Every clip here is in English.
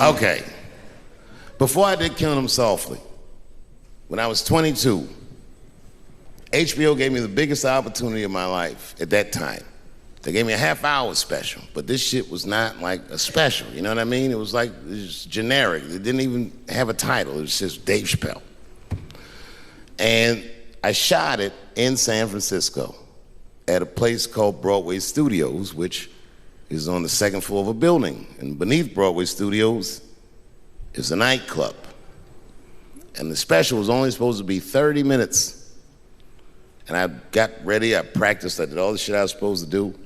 Okay. Before I did Killing Them Softly, when I was 22, HBO gave me the biggest opportunity of my life at that time. They gave me a half-hour special, but this shit was not like a special, you know what I mean? It was like, it was generic. It didn't even have a title. It was just Dave Chappelle. And I shot it in San Francisco at a place called Broadway Studios, which is on the second floor of a building. And beneath Broadway Studios is a nightclub. And the special was only supposed to be 30 minutes. And I got ready, I practiced, I did all the shit I was supposed to do.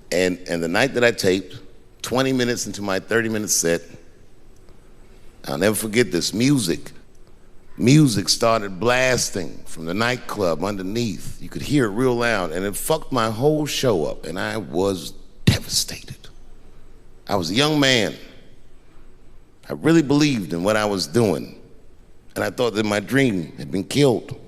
And the night that I taped, 20 minutes into my 30-minute set, I'll never forget this, music started blasting from the nightclub underneath. You could hear it real loud, and it fucked my whole show up, and I was devastated. I was a young man. I really believed in what I was doing, and I thought that my dream had been killed.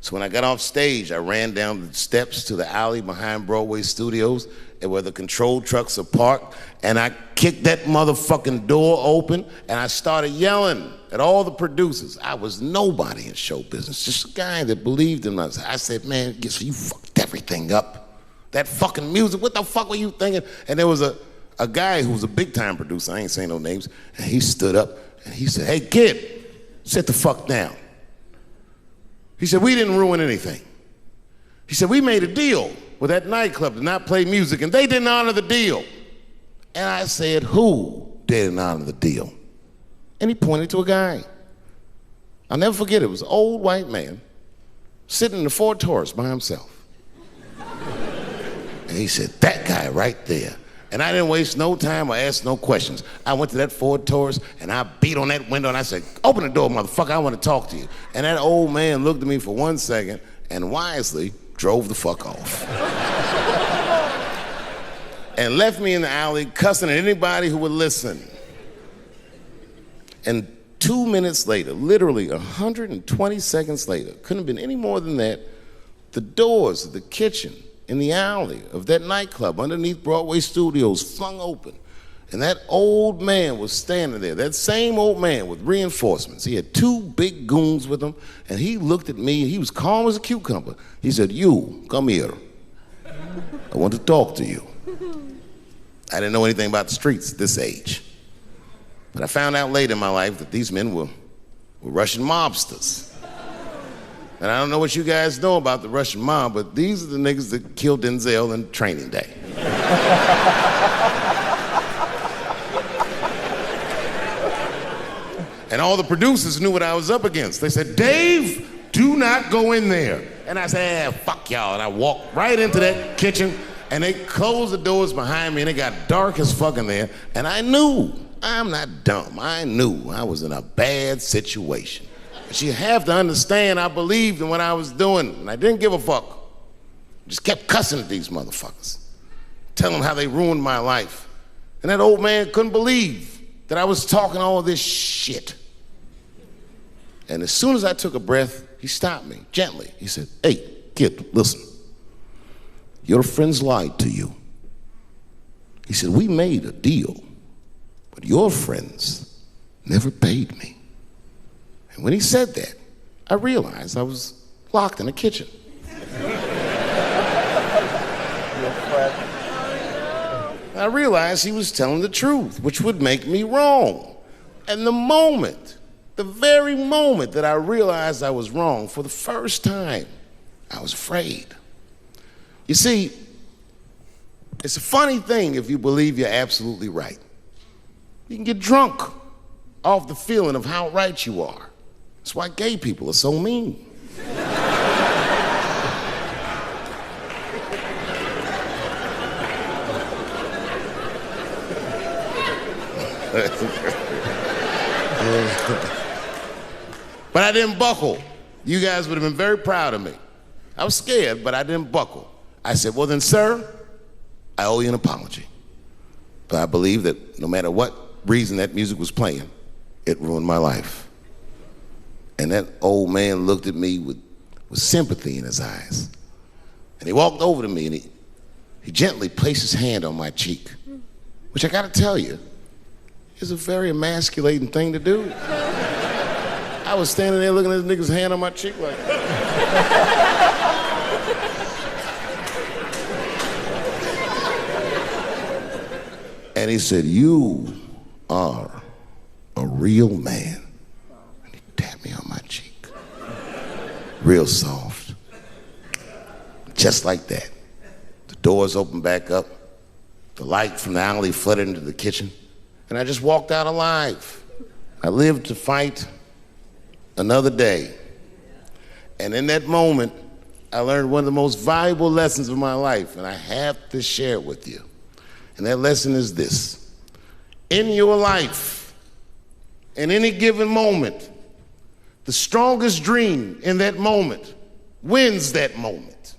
So when I got off stage, I ran down the steps to the alley behind Broadway Studios and where the control trucks are parked, and I kicked that motherfucking door open, and I started yelling at all the producers. I was nobody in show business, just a guy that believed in us. I said, man, you fucked everything up. That fucking music, what the fuck were you thinking? And there was a guy who was a big-time producer, I ain't saying no names, and he stood up and he said, hey, kid, sit the fuck down. He said, we didn't ruin anything. He said, we made a deal with that nightclub to not play music, and they didn't honor the deal. And I said, who didn't honor the deal? And he pointed to a guy. I'll never forget it. It was an old white man sitting in the Ford Taurus by himself. And he said, that guy right there. And I didn't waste no time or ask no questions. I went to that Ford Taurus and I beat on that window and I said, open the door, motherfucker, I want to talk to you. And that old man looked at me for 1 second and wisely drove the fuck off. And left me in the alley cussing at anybody who would listen. And 2 minutes later, literally 120 seconds later, couldn't have been any more than that, the doors of the kitchen in the alley of that nightclub underneath Broadway Studios flung open. And that old man was standing there, that same old man with reinforcements. He had 2 big goons with him, and he looked at me, and he was calm as a cucumber. He said, you, come here. I want to talk to you. I didn't know anything about the streets at this age. But I found out later in my life that these men were Russian mobsters. And I don't know what you guys know about the Russian mob, but these are the niggas that killed Denzel in Training Day. And all the producers knew what I was up against. They said, Dave, do not go in there. And I said, fuck y'all. And I walked right into that kitchen, and they closed the doors behind me, and it got dark as fuck in there. And I knew, I'm not dumb, I knew I was in a bad situation. But you have to understand, I believed in what I was doing, and I didn't give a fuck. Just kept cussing at these motherfuckers, telling them how they ruined my life. And that old man couldn't believe that I was talking all this shit. And as soon as I took a breath, he stopped me gently. He said, hey, kid, listen. Your friends lied to you. He said, we made a deal, but your friends never paid me. And when he said that, I realized I was locked in a kitchen. I realized he was telling the truth, which would make me wrong. And the very moment that I realized I was wrong, for the first time, I was afraid. You see, it's a funny thing if you believe you're absolutely right. You can get drunk off the feeling of how right you are. That's why gay people are so mean. But I didn't buckle. You guys would have been very proud of me. I was scared, but I didn't buckle. I said, well then, sir, I owe you an apology. But I believe that no matter what reason that music was playing, it ruined my life. And that old man looked at me with sympathy in his eyes. And he walked over to me and he gently placed his hand on my cheek, which I gotta tell you, is a very emasculating thing to do. I was standing there looking at this nigga's hand on my cheek like and he said, "You are a real man." And he tapped me on my cheek. Real soft. Just like that. The doors opened back up. The light from the alley flooded into the kitchen. And I just walked out alive. I lived to fight another day. And in that moment, I learned one of the most valuable lessons of my life, and I have to share it with you. And that lesson is this. In your life, in any given moment, the strongest dream in that moment wins that moment.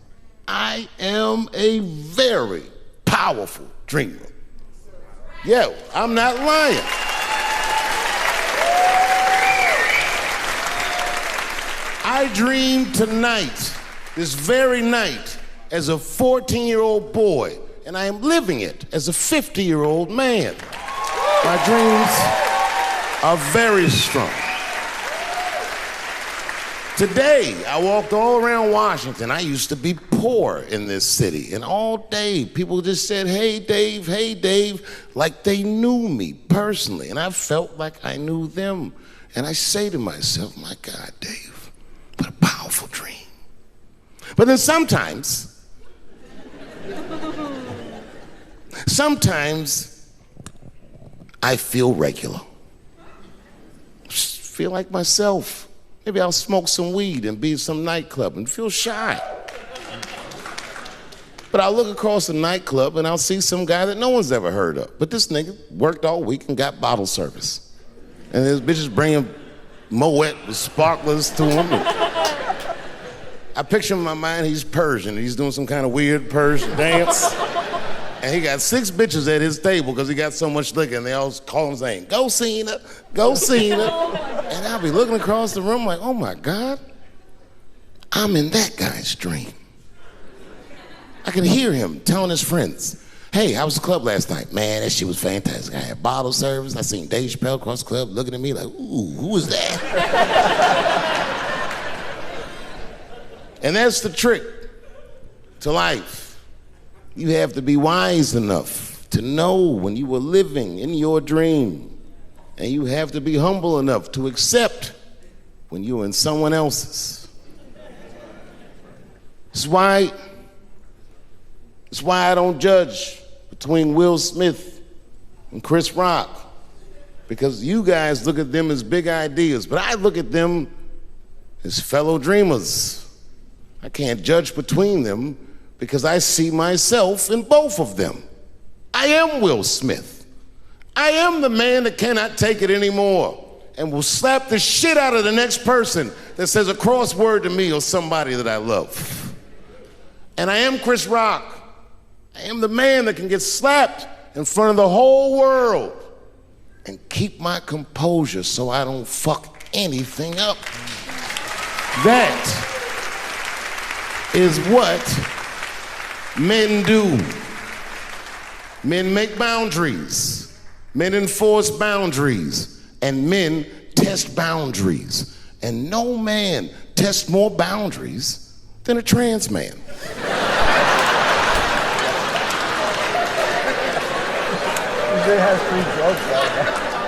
I am a very powerful dreamer. Yeah, I'm not lying. I dreamed tonight, this very night, as a 14-year-old boy, and I am living it as a 50-year-old man. My dreams are very strong. Today, I walked all around Washington. I used to be poor in this city, and all day people just said, hey, Dave, like they knew me personally, and I felt like I knew them. And I say to myself, my God, Dave, what a powerful dream. But then sometimes I feel regular. Just feel like myself. Maybe I'll smoke some weed and be in some nightclub and feel shy. But I'll look across the nightclub and I'll see some guy that no one's ever heard of. But this nigga worked all week and got bottle service. And there's bitches bringing Moet with sparklers to him. I picture in my mind he's Persian. He's doing some kind of weird Persian dance. And he got 6 bitches at his table because he got so much liquor, and they all call him saying, "Go Cena, go Cena." And I'll be looking across the room like, oh my God, I'm in that guy's dream. I can hear him telling his friends, "Hey, how was the club last night?" "Man, that shit was fantastic. I had bottle service. I seen Dave Chappelle across the club looking at me like, ooh, who was that?" And that's the trick to life. You have to be wise enough to know when you were living in your dream. And you have to be humble enough to accept when you're in someone else's. It's why I don't judge between Will Smith and Chris Rock. Because you guys look at them as big ideas, but I look at them as fellow dreamers. I can't judge between them because I see myself in both of them. I am Will Smith. I am the man that cannot take it anymore and will slap the shit out of the next person that says a crossword to me or somebody that I love. And I am Chris Rock. I am the man that can get slapped in front of the whole world and keep my composure so I don't fuck anything up. That is what men do. Men make boundaries. Men enforce boundaries. And men test boundaries. And no man tests more boundaries than a trans man. They have 3 jokes like that.